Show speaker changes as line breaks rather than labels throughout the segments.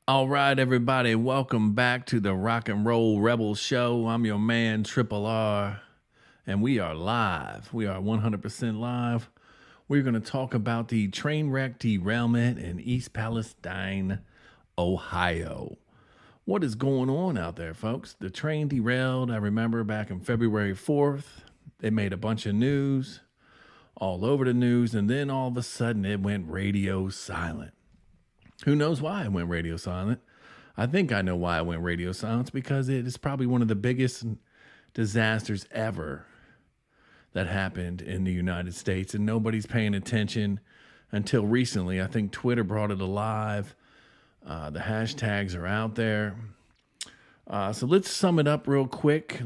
All right, everybody, welcome back to the Rock and Roll Rebel Show. I'm your man, Triple R, and we are live. We are 100% live. We're going to talk about the train wreck derailment in East Palestine, Ohio. What is going on out there, folks? The train derailed, I remember, back on February 4th. It made a bunch of news, all over the news, and then all of a sudden it went radio silent. Who knows why it went radio silent? I think I know why it went radio silent, because it is probably one of the biggest disasters ever that happened in the United States, and nobody's paying attention until recently. I think Twitter brought it alive. The hashtags are out there. So let's sum it up real quick.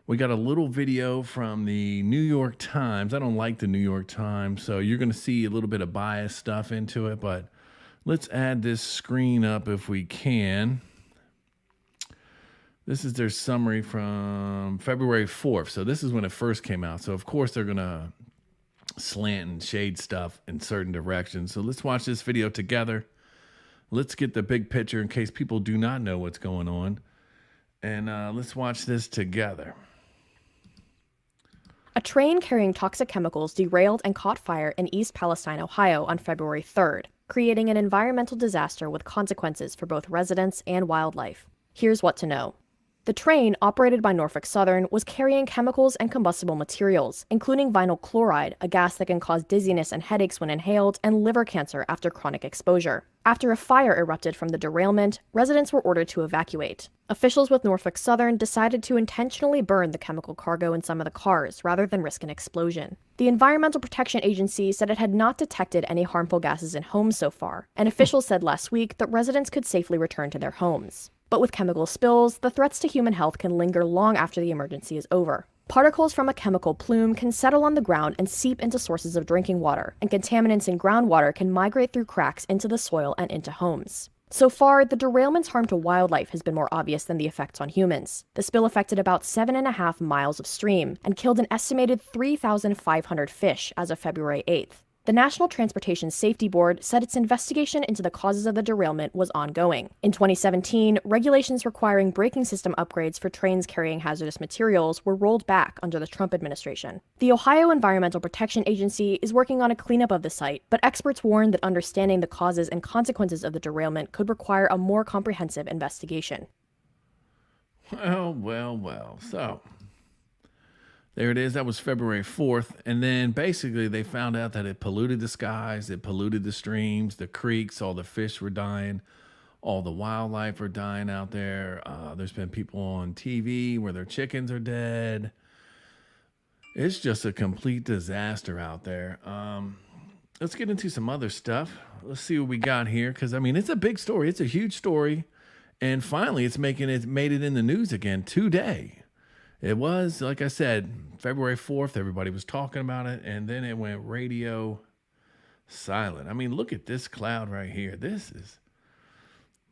We got a little video from the New York Times. I don't like the New York Times, so you're going to see a little bit of bias stuff into it, but let's add this screen up if we can. This is their summary from February 4th. So this is when it first came out. So of course they're going to slant and shade stuff in certain directions. So let's watch this video together. Let's get the big picture in case people do not know what's going on. And let's watch this together.
A train carrying toxic chemicals derailed and caught fire in East Palestine, Ohio on February 3rd, creating an environmental disaster with consequences for both residents and wildlife. Here's what to know. The train, operated by Norfolk Southern, was carrying chemicals and combustible materials, including vinyl chloride, a gas that can cause dizziness and headaches when inhaled, and liver cancer after chronic exposure. After a fire erupted from the derailment, residents were ordered to evacuate. Officials with Norfolk Southern decided to intentionally burn the chemical cargo in some of the cars, rather than risk an explosion. The Environmental Protection Agency said it had not detected any harmful gases in homes so far, and officials said last week that residents could safely return to their homes. But with chemical spills, the threats to human health can linger long after the emergency is over. Particles from a chemical plume can settle on the ground and seep into sources of drinking water, and contaminants in groundwater can migrate through cracks into the soil and into homes. So far, the derailment's harm to wildlife has been more obvious than the effects on humans. The spill affected about 7.5 miles of stream and killed an estimated 3,500 fish as of February 8th. The National Transportation Safety Board said its investigation into the causes of the derailment was ongoing. In 2017, regulations requiring braking system upgrades for trains carrying hazardous materials were rolled back under the Trump administration. The Ohio Environmental Protection Agency is working on a cleanup of the site, but experts warn that understanding the causes and consequences of the derailment could require a more comprehensive investigation.
Well. So there it is. That was February 4th. And then basically they found out that it polluted the skies, it polluted the streams, the creeks, all the fish were dying, all the wildlife are dying out there. There's been people on TV where their chickens are dead. It's just a complete disaster out there. Let's get into some other stuff. Let's see what we got here. Because, I mean, it's a big story. It's a huge story. And finally, it's made it in the news again today. It was, like I said, February 4th, everybody was talking about it, and then it went radio silent. I mean, look at this cloud right here.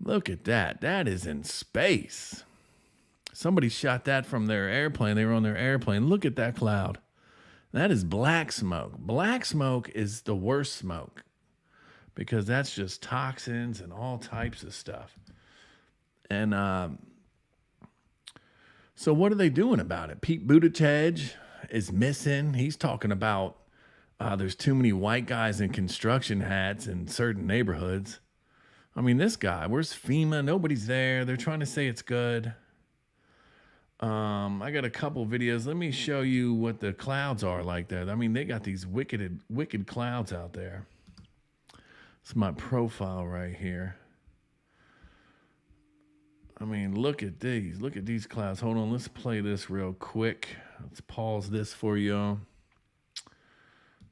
Look at that. That is in space. Somebody shot that from their airplane. They were on their airplane. Look at that cloud. That is black smoke. Black smoke is the worst smoke because that's just toxins and all types of stuff. And, so what are they doing about it? Pete Buttigieg is missing. He's talking about there's too many white guys in construction hats in certain neighborhoods. I mean, this guy, where's FEMA? Nobody's there. They're trying to say it's good. I got a couple videos. Let me show you what the clouds are like there. I mean, they got these wicked clouds out there. It's my profile right here. I mean, look at these. Look at these clouds. Hold on. Let's play this real quick. Let's pause this for y'all.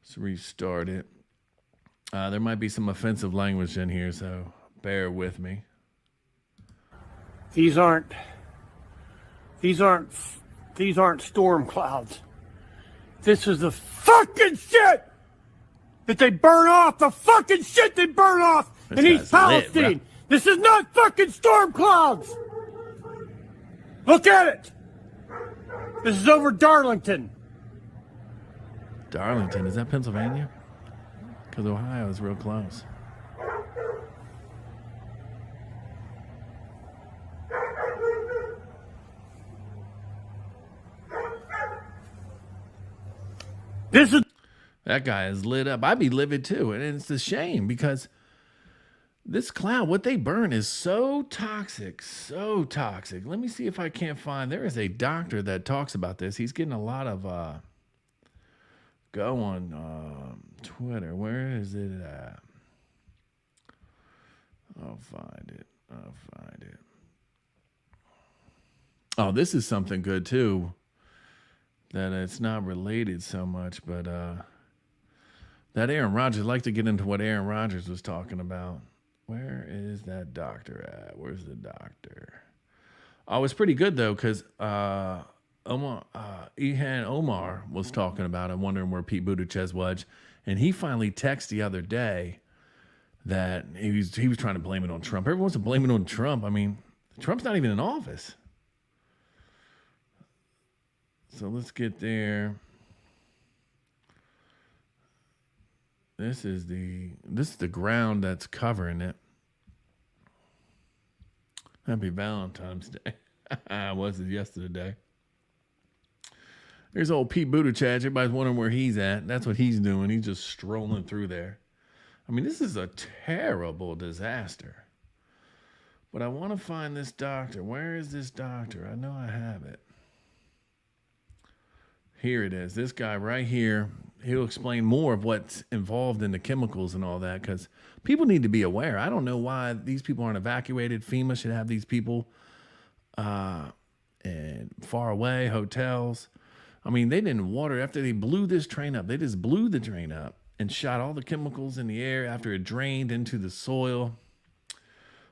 Let's restart it. There might be some offensive language in here, so bear with me.
These aren't storm clouds. This is the fucking shit that they burn off. The fucking shit they burn off in East Palestine. This is not fucking storm clouds. Look at it. This is over Darlington.
Darlington, is that Pennsylvania? Because Ohio is real close.
This is
That guy is lit up. I'd be livid too. And it's a shame because this cloud, what they burn is so toxic, so toxic. Let me see if I can't find. There is a doctor that talks about this. He's getting a lot of go on Twitter. Where is it at? I'll find it. Oh, this is something good too. That it's not related so much, but that Aaron Rodgers, I'd like to get into what Aaron Rodgers was talking about. Where is that doctor at? Where's the doctor? Oh, it's pretty good though, because Ihan Omar was talking about it, wondering where Pete Buttigieg was, and he finally texted the other day that he was trying to blame it on Trump. Everyone wants to blame it on Trump. I mean, Trump's not even in office. So let's get there. This is the ground that's covering it. Happy Valentine's Day. Was it yesterday? There's old Pete Buttigieg. Everybody's wondering where he's at. That's what he's doing. He's just strolling through there. I mean, this is a terrible disaster. But I want to find this doctor. Where is this doctor? I know I have it. Here it is. This guy right here, he'll explain more of what's involved in the chemicals and all that, because people need to be aware. I don't know why these people aren't evacuated. FEMA should have these people and far away, hotels. I mean, they didn't water after they blew this train up. They just blew the train up and shot all the chemicals in the air after it drained into the soil.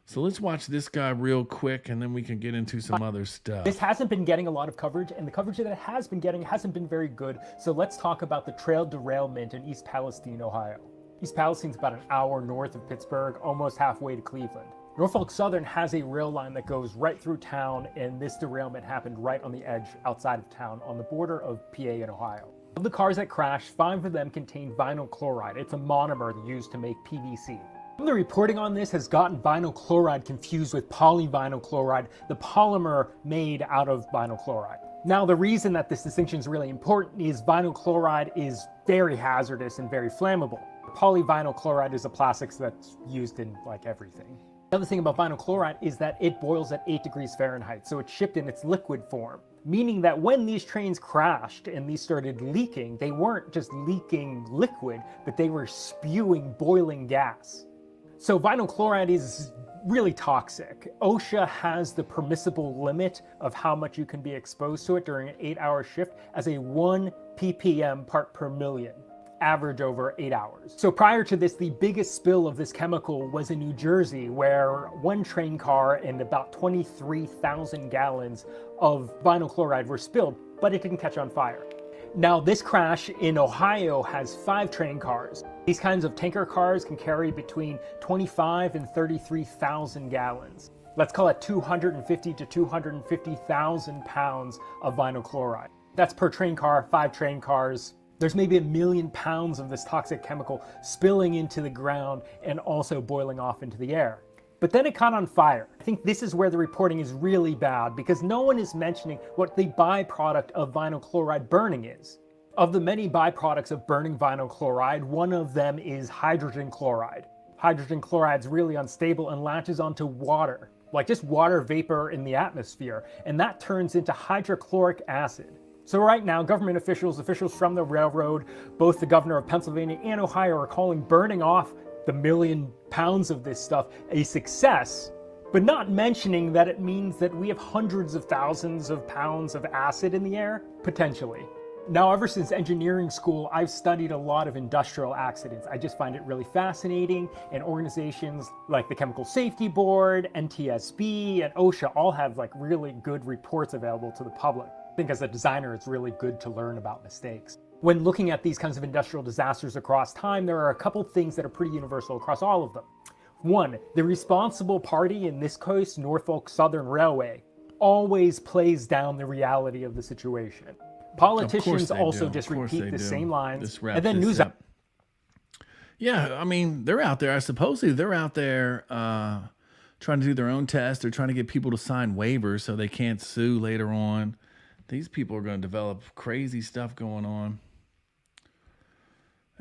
So let's watch this guy real quick, and then we can get into some other stuff.
This hasn't been getting a lot of coverage, and the coverage that it has been getting hasn't been very good. So let's talk about the trail derailment in East Palestine, Ohio. East Palestine's about an hour north of Pittsburgh, almost halfway to Cleveland. Norfolk Southern has a rail line that goes right through town, and this derailment happened right on the edge outside of town on the border of PA and Ohio. Of the cars that crashed, 5 of them contained vinyl chloride. It's a monomer used to make PVC. The reporting on this has gotten vinyl chloride confused with polyvinyl chloride, the polymer made out of vinyl chloride. Now, the reason that this distinction is really important is vinyl chloride is very hazardous and very flammable. Polyvinyl chloride is a plastic that's used in like everything. The other thing about vinyl chloride is that it boils at 8 degrees Fahrenheit, so it's shipped in its liquid form. Meaning that when these trains crashed and these started leaking, they weren't just leaking liquid, but they were spewing boiling gas. So vinyl chloride is really toxic. OSHA has the permissible limit of how much you can be exposed to it during an 8-hour shift as a 1 ppm part per million, average over 8 hours. So prior to this, the biggest spill of this chemical was in New Jersey, where one train car and about 23,000 gallons of vinyl chloride were spilled, but it didn't catch on fire. Now, this crash in Ohio has 5 train cars. These kinds of tanker cars can carry between 25 and 33,000 gallons. Let's call it 250 to 250,000 pounds of vinyl chloride. That's per train car, 5 train cars. There's maybe 1 million pounds of this toxic chemical spilling into the ground and also boiling off into the air. But then it caught on fire. I think this is where the reporting is really bad, because no one is mentioning what the byproduct of vinyl chloride burning is. Of the many byproducts of burning vinyl chloride, one of them is hydrogen chloride. Hydrogen chloride is really unstable and latches onto water, like just water vapor in the atmosphere, and that turns into hydrochloric acid. So right now, government officials from the railroad, both the governor of Pennsylvania and Ohio, are calling burning off the 1 million pounds of this stuff a success, but not mentioning that it means that we have hundreds of thousands of pounds of acid in the air, potentially. Now, ever since engineering school, I've studied a lot of industrial accidents. I just find it really fascinating, and organizations like the Chemical Safety Board, NTSB, and OSHA all have like really good reports available to the public. I think as a designer, it's really good to learn about mistakes. When looking at these kinds of industrial disasters across time, there are a couple things that are pretty universal across all of them. One, the responsible party, in this case, Norfolk Southern Railway, always plays down the reality of the situation. Politicians also just repeat the same lines, and then news up.
Yeah, I mean, they're out there. I supposedly they're out there trying to do their own tests. They're trying to get people to sign waivers so they can't sue later on. These people are going to develop crazy stuff going on.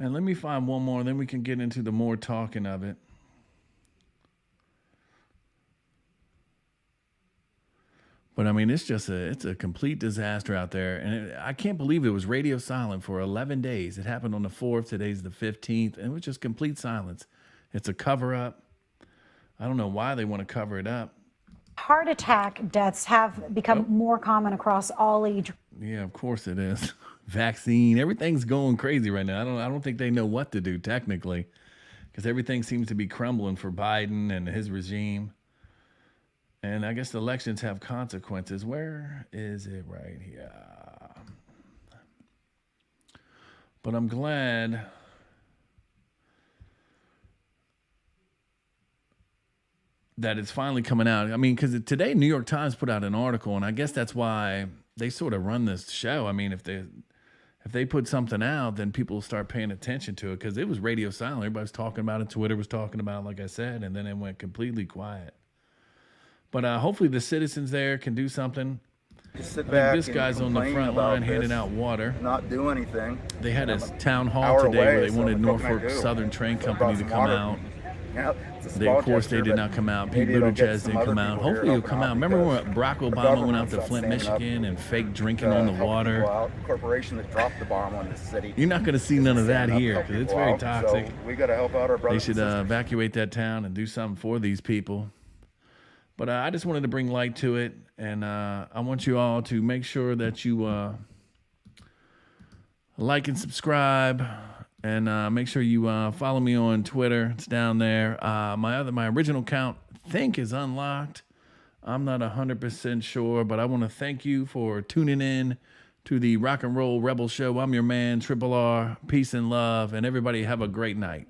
And let me find one more, then we can get into the more talking of it. But I mean, it's a complete disaster out there. And I can't believe it was radio silent for 11 days. It happened on the 4th. Today's the 15th. And it was just complete silence. It's a cover up. I don't know why they want to cover it up.
Heart attack deaths have become more common across all age.
Yeah, of course it is. Vaccine, everything's going crazy right now. I don't think they know what to do technically, because everything seems to be crumbling for Biden and his regime. And I guess the elections have consequences. Where is it? Right here. But I'm glad that it's finally coming out. I mean, because today New York Times put out an article, and I guess that's why they sort of run this show. I mean, if they put something out, then people will start paying attention to it, because it was radio silent. Everybody was talking about it. Twitter was talking about it, like I said, and then it went completely quiet. But hopefully the citizens there can do something.
Just sit back.
This guy's on the front line handing out water.
Not do anything.
They had a town hall today where they wanted Norfolk Southern Train Company to come out. Of course, they did not come out. Pete Buttigieg didn't come out. Hopefully he'll come out. Remember when Barack Obama went out to Flint, Michigan and fake drinking on the water?
Corporation that dropped the bomb on the city.
You're not going to see none of that here, because it's very toxic.
So we got to help out our brothers.
They should evacuate that town and do something for these people. But I just wanted to bring light to it, and I want you all to make sure that you like and subscribe, and make sure you follow me on Twitter. It's down there. My original account, I think, is unlocked. I'm not 100% sure, but I want to thank you for tuning in to the Rock and Roll Rebel Show. I'm your man, Triple R. Peace and love, and everybody have a great night.